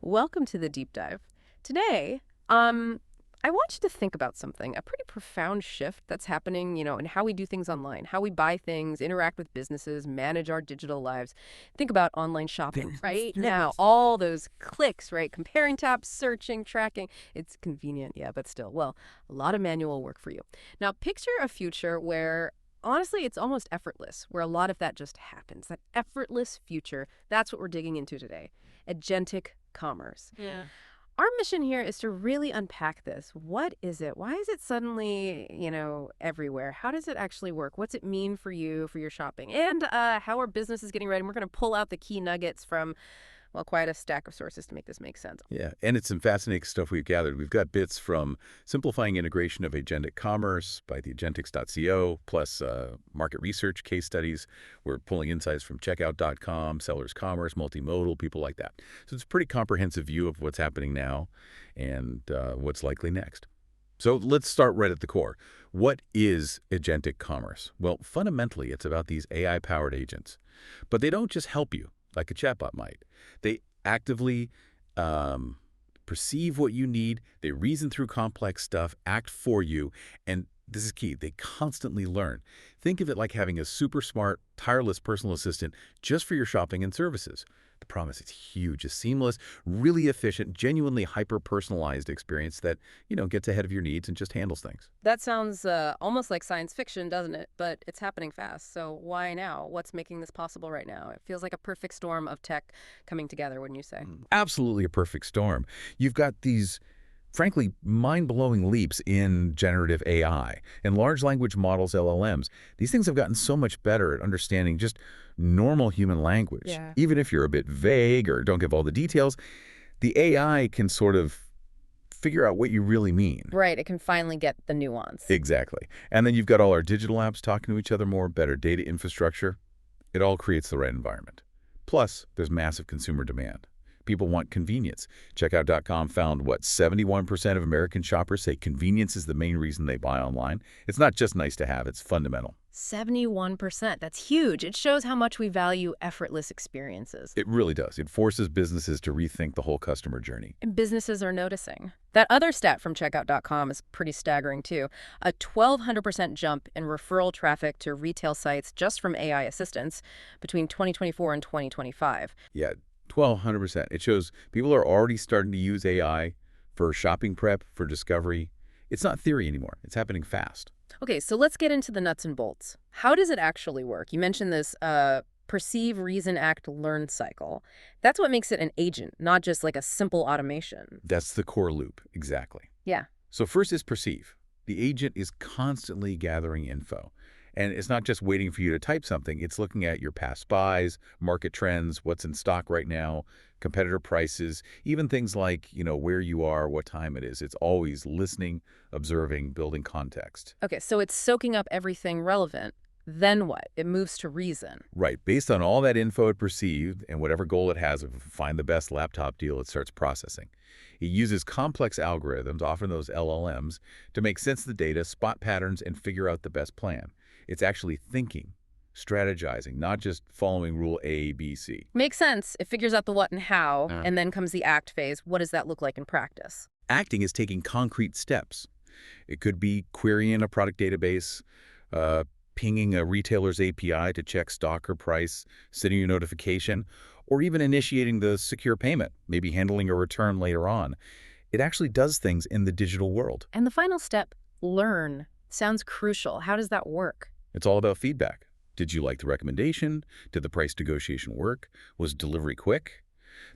Welcome to the deep dive. Today, I want you to think about something, a pretty profound shift that's happening, in how we do things online, how we buy things, interact with businesses, manage our digital lives. Think about online shopping, right? Now, all those clicks, right? Comparing tabs, searching, tracking. It's convenient, yeah, but still, well, a lot of manual work for you. Now, picture a future where honestly, it's almost effortless, where a lot of that just happens. That effortless future, that's what we're digging into today. Agentic commerce. Yeah. Our mission here is to really unpack this. What is it? Why is it suddenly, everywhere? How does it actually work? What's it mean for you, for your shopping? And how our business is getting ready. And we're going to pull out the key nuggets from, well, quite a stack of sources to make this make sense. Yeah, and it's some fascinating stuff we've gathered. We've got bits from simplifying integration of agentic commerce by the agentics.co, plus market research case studies. We're pulling insights from checkout.com, sellers commerce, multimodal, people like that. So it's a pretty comprehensive view of what's happening now and what's likely next. So let's start right at the core. What is agentic commerce? Well, fundamentally, it's about these AI-powered agents. But they don't just help you like a chatbot might. They actively perceive what you need, they reason through complex stuff, act for you, and this is key, they constantly learn. Think of it like having a super smart, tireless personal assistant just for your shopping and services. The promise is huge, a seamless, really efficient, genuinely hyper-personalized experience that, gets ahead of your needs and just handles things. That sounds almost like science fiction, doesn't it? But it's happening fast. So why now? What's making this possible right now? It feels like a perfect storm of tech coming together, wouldn't you say? Absolutely a perfect storm. You've got these frankly, mind-blowing leaps in generative AI and large language models, LLMs. These things have gotten so much better at understanding just normal human language. Yeah. Even if you're a bit vague or don't give all the details, the AI can sort of figure out what you really mean. Right, it can finally get the nuance. Exactly. And then you've got all our digital apps talking to each other more, better data infrastructure. It all creates the right environment. Plus, there's massive consumer demand. People want convenience. Checkout.com found, 71% of American shoppers say convenience is the main reason they buy online. It's not just nice to have, it's fundamental. 71%. That's huge. It shows how much we value effortless experiences. It really does. It forces businesses to rethink the whole customer journey. And businesses are noticing. That other stat from checkout.com is pretty staggering, too. A 1,200% jump in referral traffic to retail sites just from AI assistance between 2024 and 2025. Yeah. 1,200%. It shows people are already starting to use AI for shopping prep, for discovery. It's not theory anymore. It's happening fast. Okay, so let's get into the nuts and bolts. How does it actually work? You mentioned this perceive, reason, act, learn cycle. That's what makes it an agent, not just like a simple automation. That's the core loop, exactly. Yeah. So first is perceive. The agent is constantly gathering info. And it's not just waiting for you to type something. It's looking at your past buys, market trends, what's in stock right now, competitor prices, even things like, where you are, what time it is. It's always listening, observing, building context. Okay, so it's soaking up everything relevant. Then what? It moves to reason. Right. Based on all that info it perceived and whatever goal it has of find the best laptop deal, it starts processing. It uses complex algorithms, often those LLMs, to make sense of the data, spot patterns, and figure out the best plan. It's actually thinking, strategizing, not just following rule A, B, C. Makes sense. It figures out the what and how, and then comes the act phase. What does that look like in practice? Acting is taking concrete steps. It could be querying a product database, pinging a retailer's API to check stock or price, sending a notification, or even initiating the secure payment, maybe handling a return later on. It actually does things in the digital world. And the final step, learn, sounds crucial. How does that work? It's all about feedback. Did you like the recommendation? Did the price negotiation work? Was delivery quick?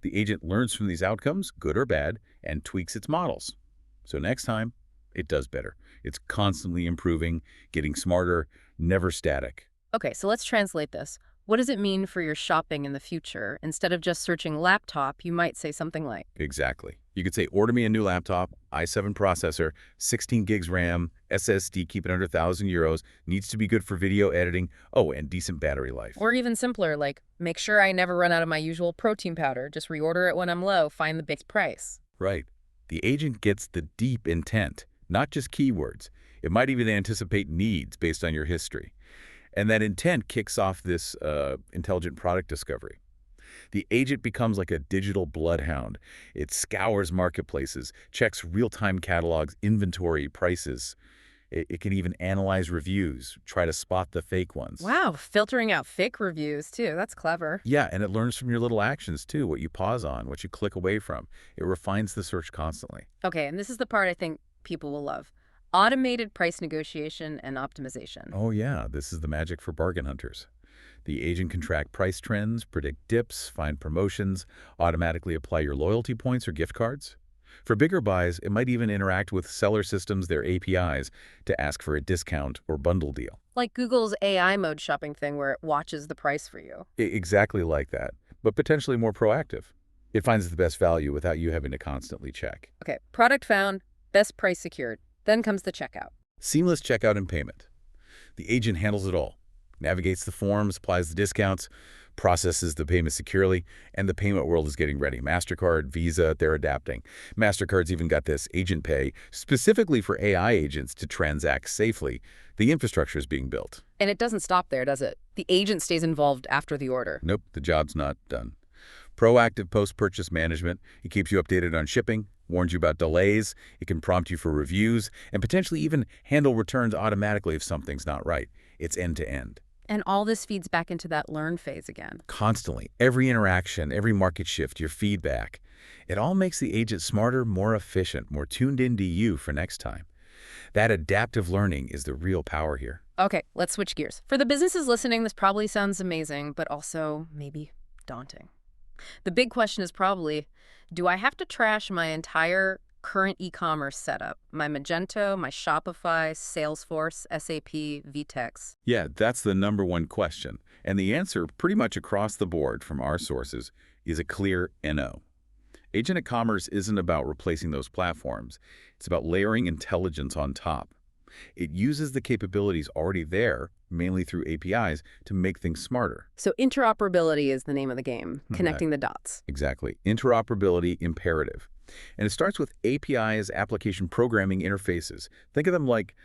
The agent learns from these outcomes, good or bad, and tweaks its models. So next time, it does better. It's constantly improving, getting smarter, never static. Okay, so let's translate this. What does it mean for your shopping in the future? Instead of just searching laptop, you might say something like, Exactly. You could say, order me a new laptop, i7 processor, 16 gigs RAM, SSD, keep it under €1,000, needs to be good for video editing, and decent battery life. or even simpler, like, make sure I never run out of my usual protein powder. Just reorder it when I'm low, find the best price. Right. The agent gets the deep intent, not just keywords. It might even anticipate needs based on your history. And that intent kicks off this intelligent product discovery. The agent becomes like a digital bloodhound. It scours marketplaces, checks real-time catalogs, inventory, prices. It can even analyze reviews, try to spot the fake ones. Wow, filtering out fake reviews, too. That's clever. Yeah, and it learns from your little actions, too, what you pause on, what you click away from. It refines the search constantly. Okay, and this is the part I think people will love. Automated price negotiation and optimization. Oh, yeah, this is the magic for bargain hunters. The agent can track price trends, predict dips, find promotions, automatically apply your loyalty points or gift cards. For bigger buys, it might even interact with seller systems, their APIs, to ask for a discount or bundle deal. Like Google's AI mode shopping thing where it watches the price for you. Exactly like that, but potentially more proactive. It finds the best value without you having to constantly check. Okay, product found, best price secured. Then comes the checkout. Seamless checkout and payment. The agent handles it all. Navigates the forms, applies the discounts, processes the payment securely, and the payment world is getting ready. MasterCard, Visa, they're adapting. MasterCard's even got this Agent Pay, specifically for AI agents to transact safely. The infrastructure is being built. And it doesn't stop there, does it? The agent stays involved after the order. Nope, the job's not done. Proactive post-purchase management. It keeps you updated on shipping, warns you about delays, it can prompt you for reviews, and potentially even handle returns automatically if something's not right. It's end-to-end. And all this feeds back into that learn phase again. Constantly. Every interaction, every market shift, your feedback. It all makes the agent smarter, more efficient, more tuned into you for next time. That adaptive learning is the real power here. Okay, let's switch gears. For the businesses listening, this probably sounds amazing, but also maybe daunting. The big question is probably, do I have to trash my entire current e-commerce setup? My Magento, my Shopify, Salesforce, SAP, VTEX? Yeah, that's the #1 question. And the answer, pretty much across the board from our sources, is a clear no. Agentic Commerce isn't about replacing those platforms. It's about layering intelligence on top. It uses the capabilities already there, mainly through APIs, to make things smarter. So interoperability is the name of the game, connecting the dots. Exactly. Interoperability imperative. And it starts with APIs, application programming interfaces. Think of them like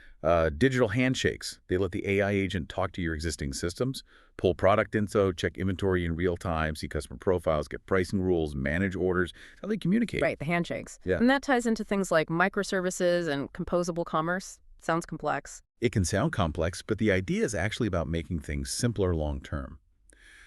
digital handshakes. They let the AI agent talk to your existing systems, pull product info, check inventory in real time, see customer profiles, get pricing rules, manage orders, how they communicate. Right, the handshakes. Yeah. And that ties into things like microservices and composable commerce. Sounds complex. It can sound complex, but the idea is actually about making things simpler long term.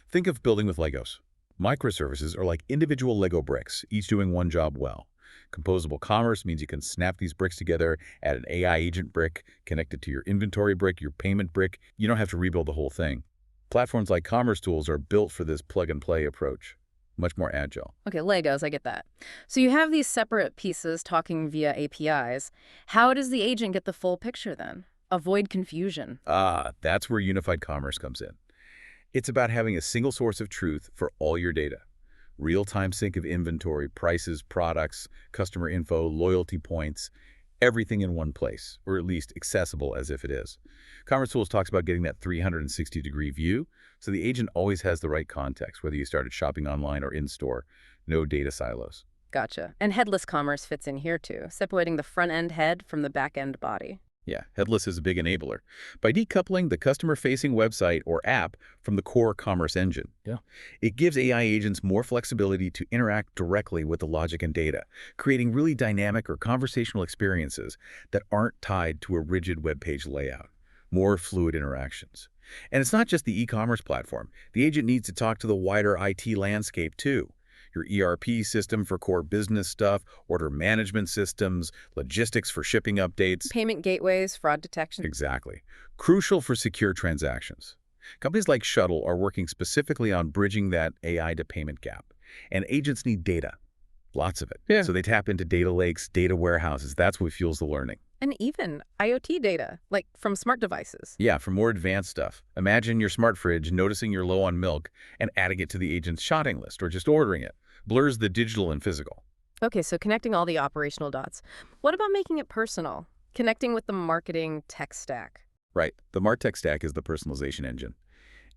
Think of building with Legos. Microservices are like individual Lego bricks, each doing one job well. Composable commerce means you can snap these bricks together, add an AI agent brick, connect it to your inventory brick, your payment brick. You don't have to rebuild the whole thing. Platforms like Commerce Tools are built for this plug-and-play approach. Much more agile. Okay, Legos, I get that. So you have these separate pieces talking via APIs. How does the agent get the full picture then? Avoid confusion. That's where unified commerce comes in. It's about having a single source of truth for all your data. Real-time sync of inventory, prices, products, customer info, loyalty points, everything in one place, or at least accessible as if it is. Commerce Tools talks about getting that 360-degree view, so the agent always has the right context, whether you started shopping online or in-store. No data silos. Gotcha. And headless commerce fits in here too, separating the front-end head from the back-end body. Yeah, headless is a big enabler. By decoupling the customer-facing website or app from the core commerce engine. Yeah. It gives AI agents more flexibility to interact directly with the logic and data, creating really dynamic or conversational experiences that aren't tied to a rigid web page layout. More fluid interactions. And it's not just the e-commerce platform. The agent needs to talk to the wider IT landscape too. Your ERP system for core business stuff, order management systems, logistics for shipping updates. Payment gateways, fraud detection. Exactly. Crucial for secure transactions. Companies like Shuttle are working specifically on bridging that AI to payment gap. And agents need data. Lots of it. Yeah. So they tap into data lakes, data warehouses. That's what fuels the learning. And even IoT data, like from smart devices. Yeah, for more advanced stuff. Imagine your smart fridge noticing you're low on milk and adding it to the agent's shopping list or just ordering it. Blurs the digital and physical. Okay, so connecting all the operational dots. What about making it personal? Connecting with the marketing tech stack. Right. The MarTech stack is the personalization engine.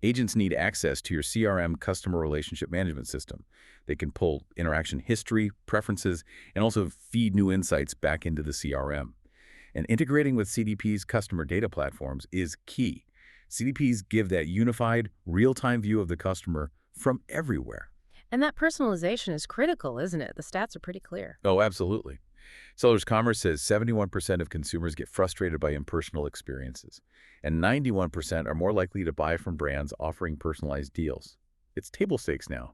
Agents need access to your CRM customer relationship management system. They can pull interaction history, preferences, and also feed new insights back into the CRM. And integrating with CDP's customer data platforms is key. CDPs give that unified, real-time view of the customer from everywhere. And that personalization is critical, isn't it? The stats are pretty clear. Oh, absolutely. Sellers Commerce says 71% of consumers get frustrated by impersonal experiences, and 91% are more likely to buy from brands offering personalized deals. It's table stakes now.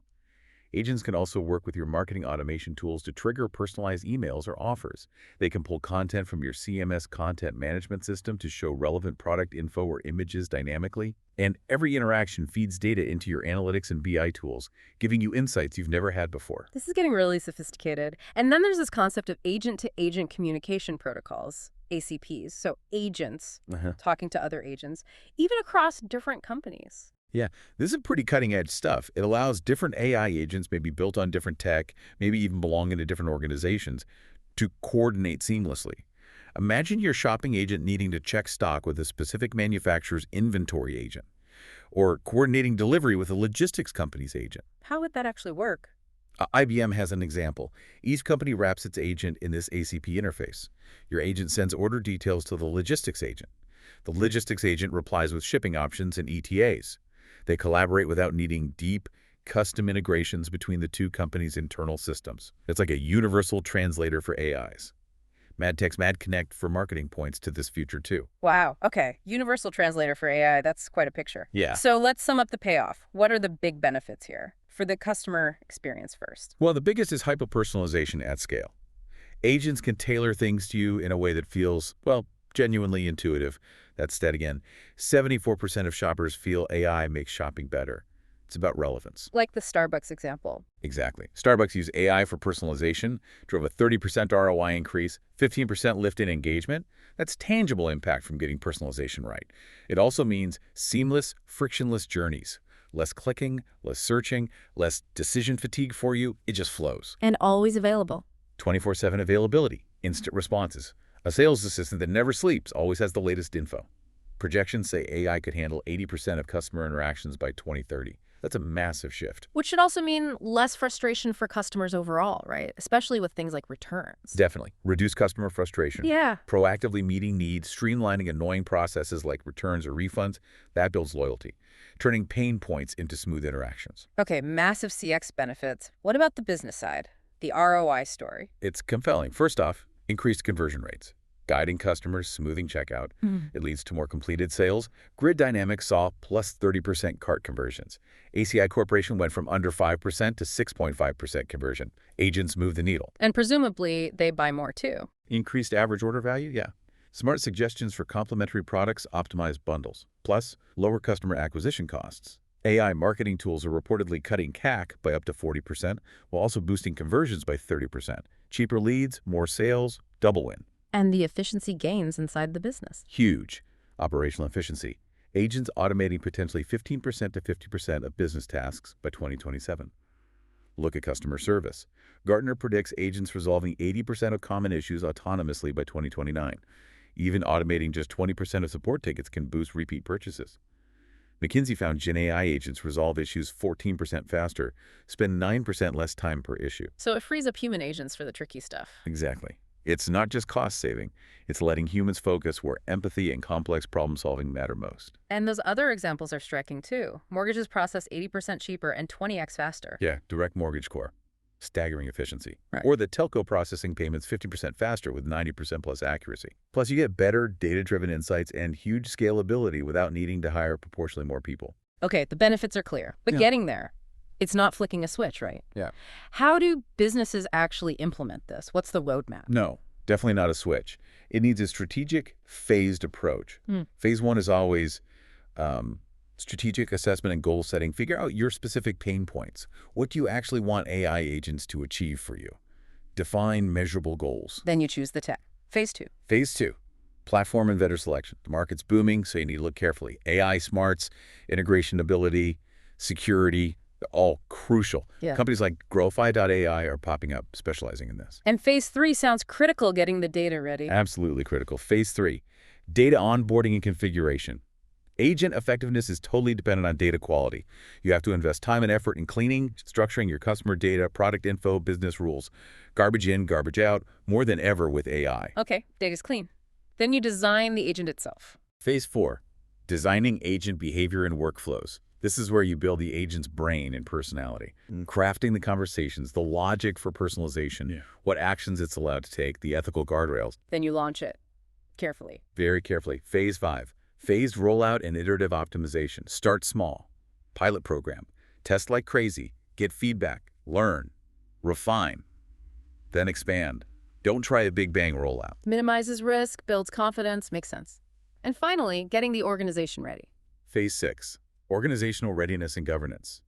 Agents can also work with your marketing automation tools to trigger personalized emails or offers. They can pull content from your CMS content management system to show relevant product info or images dynamically. And every interaction feeds data into your analytics and BI tools, giving you insights you've never had before. This is getting really sophisticated. And then there's this concept of agent-to-agent communication protocols, ACPs, so agents talking to other agents, even across different companies. Yeah, this is pretty cutting-edge stuff. It allows different AI agents, maybe built on different tech, maybe even belonging to different organizations, to coordinate seamlessly. Imagine your shopping agent needing to check stock with a specific manufacturer's inventory agent, or coordinating delivery with a logistics company's agent. How would that actually work? IBM has an example. Each company wraps its agent in this ACP interface. Your agent sends order details to the logistics agent. The logistics agent replies with shipping options and ETAs. They collaborate without needing deep, custom integrations between the two companies' internal systems. It's like a universal translator for AIs. MadTech's MadConnect for marketing points to this future too. Wow. Okay. Universal translator for AI. That's quite a picture. Yeah. So let's sum up the payoff. What are the big benefits here? For the customer experience first. Well, the biggest is hyper-personalization at scale. Agents can tailor things to you in a way that feels, well, genuinely intuitive. That's stat again. 74% of shoppers feel AI makes shopping better. It's about relevance. Like the Starbucks example. Exactly. Starbucks used AI for personalization, drove a 30% ROI increase, 15% lift in engagement. That's tangible impact from getting personalization right. It also means seamless, frictionless journeys. Less clicking, less searching, less decision fatigue for you. It just flows. And always available. 24/7 availability, instant responses. A sales assistant that never sleeps always has the latest info. Projections say AI could handle 80% of customer interactions by 2030. That's a massive shift. Which should also mean less frustration for customers overall, right? Especially with things like returns. Definitely. Reduce customer frustration. Yeah. Proactively meeting needs, streamlining annoying processes like returns or refunds, that builds loyalty. Turning pain points into smooth interactions. Okay, massive CX benefits. What about the business side? The ROI story. It's compelling. First off, increased conversion rates. Guiding customers, smoothing checkout. It leads to more completed sales. Grid Dynamics saw plus 30% cart conversions. ACI Corporation went from under 5% to 6.5% conversion. Agents move the needle. And presumably, they buy more too. Increased average order value? Yeah. Smart suggestions for complementary products, optimized bundles. Plus, lower customer acquisition costs. AI marketing tools are reportedly cutting CAC by up to 40%, while also boosting conversions by 30%. Cheaper leads, more sales, double win. And the efficiency gains inside the business. Huge. Operational efficiency. Agents automating potentially 15% to 50% of business tasks by 2027. Look at customer service. Gartner predicts agents resolving 80% of common issues autonomously by 2029. Even automating just 20% of support tickets can boost repeat purchases. McKinsey found GenAI agents resolve issues 14% faster, spend 9% less time per issue. So it frees up human agents for the tricky stuff. Exactly. It's not just cost saving, it's letting humans focus where empathy and complex problem solving matter most. And those other examples are striking too. Mortgages processed 80% cheaper and 20x faster. Yeah, direct mortgage core. Staggering efficiency. Right. Or the telco processing payments 50% faster with 90% plus accuracy. Plus, you get better data-driven insights and huge scalability without needing to hire proportionally more people. Okay, the benefits are clear. But getting there, it's not flicking a switch, right? Yeah. How do businesses actually implement this? What's the roadmap? No, definitely not a switch. It needs a strategic, phased approach. Phase one is always strategic assessment and goal setting. Figure out your specific pain points. What do you actually want AI agents to achieve for you? Define measurable goals. Then you choose the tech. Phase two. Phase two, platform and vendor selection. The market's booming, so you need to look carefully. AI smarts, integration ability, security, they're all crucial. Yeah. Companies like Growify.ai are popping up, specializing in this. And phase three sounds critical, getting the data ready. Absolutely critical. Phase three, data onboarding and configuration. Agent effectiveness is totally dependent on data quality. You have to invest time and effort in cleaning, structuring your customer data, product info, business rules. Garbage in, garbage out, more than ever with AI. Okay, data's clean. Then you design the agent itself. Phase four, designing agent behavior and workflows. This is where you build the agent's brain and personality, crafting the conversations, the logic for personalization, what actions it's allowed to take, the ethical guardrails. Then you launch it carefully. Very carefully. Phase 5, phased rollout and iterative optimization. Start small. Pilot program. Test like crazy. Get feedback. Learn. Refine. Then expand. Don't try a big bang rollout. Minimizes risk, builds confidence, makes sense. And finally, getting the organization ready. Phase 6, organizational readiness and governance.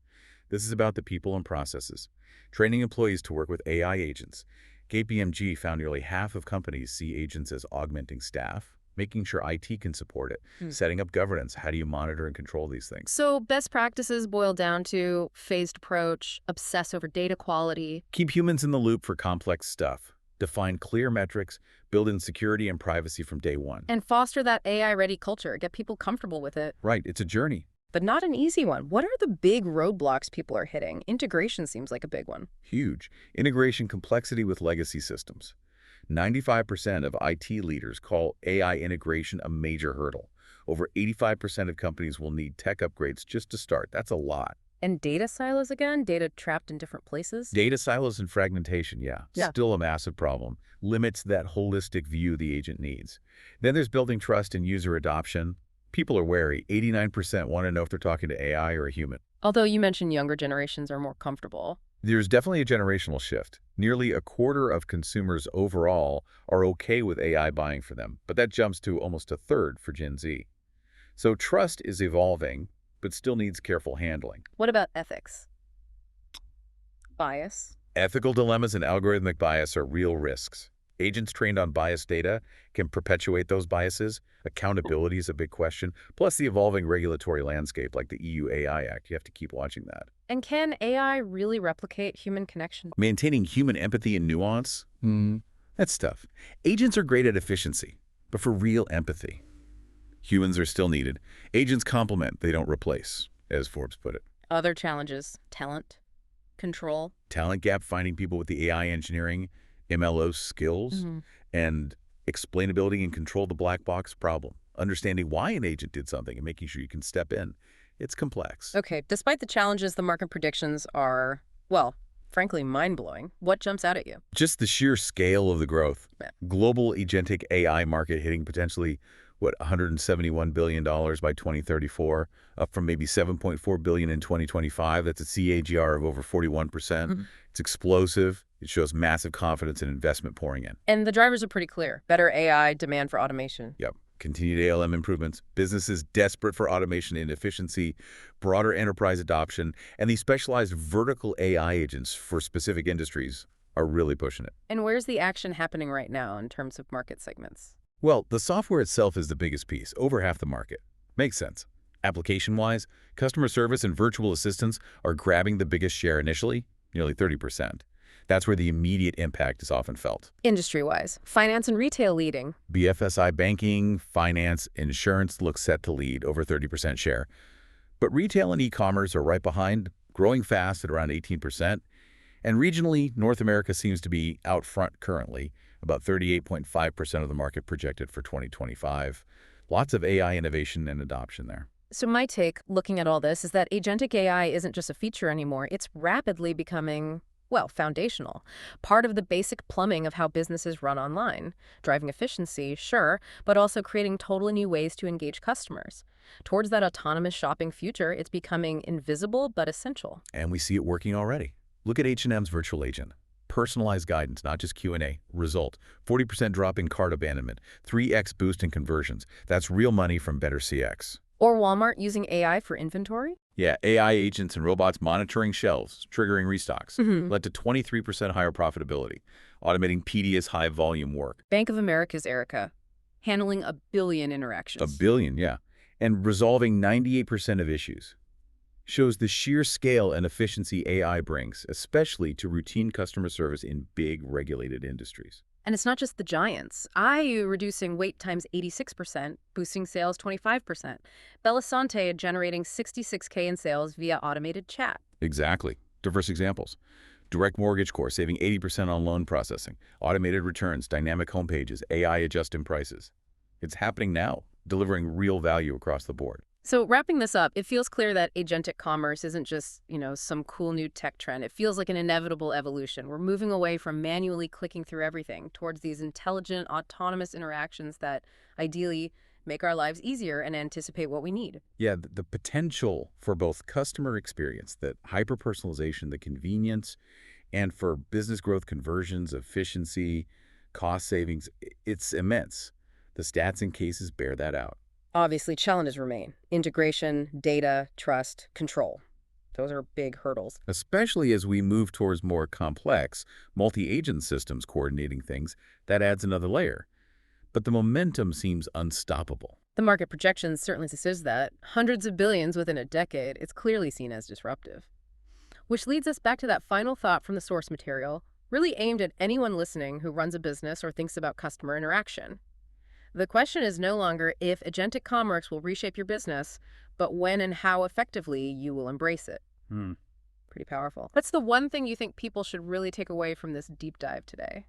This is about the people and processes. Training employees to work with AI agents. KPMG found nearly half of companies see agents as augmenting staff, making sure IT can support it, setting up governance. How do you monitor and control these things? So best practices boil down to phased approach, obsess over data quality. Keep humans in the loop for complex stuff. Define clear metrics, build in security and privacy from day one. And foster that AI-ready culture, get people comfortable with it. Right, it's a journey. But not an easy one. What are the big roadblocks people are hitting? Integration seems like a big one. Huge. Integration complexity with legacy systems. 95% of IT leaders call AI integration a major hurdle. Over 85% of companies will need tech upgrades just to start. That's a lot. And data silos again? Data trapped in different places? Data silos and fragmentation, yeah. Still a massive problem. Limits that holistic view the agent needs. Then there's building trust and user adoption. People are wary. 89% want to know if they're talking to AI or a human. Although you mentioned younger generations are more comfortable. There's definitely a generational shift. Nearly a quarter of consumers overall are okay with AI buying for them, but that jumps to almost a third for Gen Z. So trust is evolving, but still needs careful handling. What about ethics? Bias? Ethical dilemmas and algorithmic bias are real risks. Agents trained on biased data can perpetuate those biases. Accountability is a big question, plus the evolving regulatory landscape like the EU AI Act. You have to keep watching that. And can AI really replicate human connection? Maintaining human empathy and nuance? That's tough. Agents are great at efficiency, but for real empathy, humans are still needed. Agents complement, they don't replace, as Forbes put it. Other challenges: talent, control. Talent gap, finding people with the AI engineering, MLO skills, and explainability and control the black box problem. Understanding why an agent did something and making sure you can step in. It's complex. Okay, despite the challenges, the market predictions are, well, frankly, mind-blowing. What jumps out at you? Just the sheer scale of the growth. Global agentic AI market hitting potentially, what, $171 billion by 2034, up from maybe $7.4 billion in 2025. That's a CAGR of over 41%. It's explosive. It shows massive confidence and investment pouring in. And the drivers are pretty clear. Better AI, demand for automation. Yep. Continued ALM improvements, businesses desperate for automation and efficiency, broader enterprise adoption, and these specialized vertical AI agents for specific industries are really pushing it. And where's the action happening right now in terms of market segments? Well, the software itself is the biggest piece, over half the market. Makes sense. Application-wise, customer service and virtual assistants are grabbing the biggest share initially, nearly 30%. That's where the immediate impact is often felt. Industry-wise, finance and retail leading. BFSI banking, finance, insurance look set to lead, over 30% share. But retail and e-commerce are right behind, growing fast at around 18%. And regionally, North America seems to be out front currently, about 38.5% of the market projected for 2025. Lots of AI innovation and adoption there. So my take, looking at all this, is that agentic AI isn't just a feature anymore. It's rapidly becoming, well, foundational. Part of the basic plumbing of how businesses run online. Driving efficiency, sure, but also creating totally new ways to engage customers. Towards that autonomous shopping future, it's becoming invisible but essential. And we see it working already. Look at H&M's virtual agent. Personalized guidance, not just Q&A. Result, 40% drop in cart abandonment, 3x boost in conversions. That's real money from better CX. Or Walmart using AI for inventory? Yeah, AI agents and robots monitoring shelves, triggering restocks, led to 23% higher profitability, automating tedious high-volume work. Bank of America's Erica, handling 1 billion interactions. 1 billion, yeah. And resolving 98% of issues. Shows the sheer scale and efficiency AI brings, especially to routine customer service in big regulated industries. And it's not just the giants. IU reducing wait times 86%, boosting sales 25%. Bellasante generating $66K in sales via automated chat. Exactly. Diverse examples. Direct Mortgage Core saving 80% on loan processing, automated returns, dynamic homepages, AI adjusting prices. It's happening now, delivering real value across the board. So wrapping this up, it feels clear that agentic commerce isn't just, some cool new tech trend. It feels like an inevitable evolution. We're moving away from manually clicking through everything towards these intelligent, autonomous interactions that ideally make our lives easier and anticipate what we need. Yeah, the potential for both customer experience, that hyper-personalization, the convenience, and for business growth, conversions, efficiency, cost savings, it's immense. The stats and cases bear that out. Obviously, challenges remain. Integration, data, trust, control. Those are big hurdles. Especially as we move towards more complex, multi-agent systems coordinating things, that adds another layer. But the momentum seems unstoppable. The market projections certainly says that. Hundreds of billions within a decade, it's clearly seen as disruptive. Which leads us back to that final thought from the source material, really aimed at anyone listening who runs a business or thinks about customer interaction. The question is no longer if agentic commerce will reshape your business, but when and how effectively you will embrace it. Hmm. Pretty powerful. What's the one thing you think people should really take away from this deep dive today?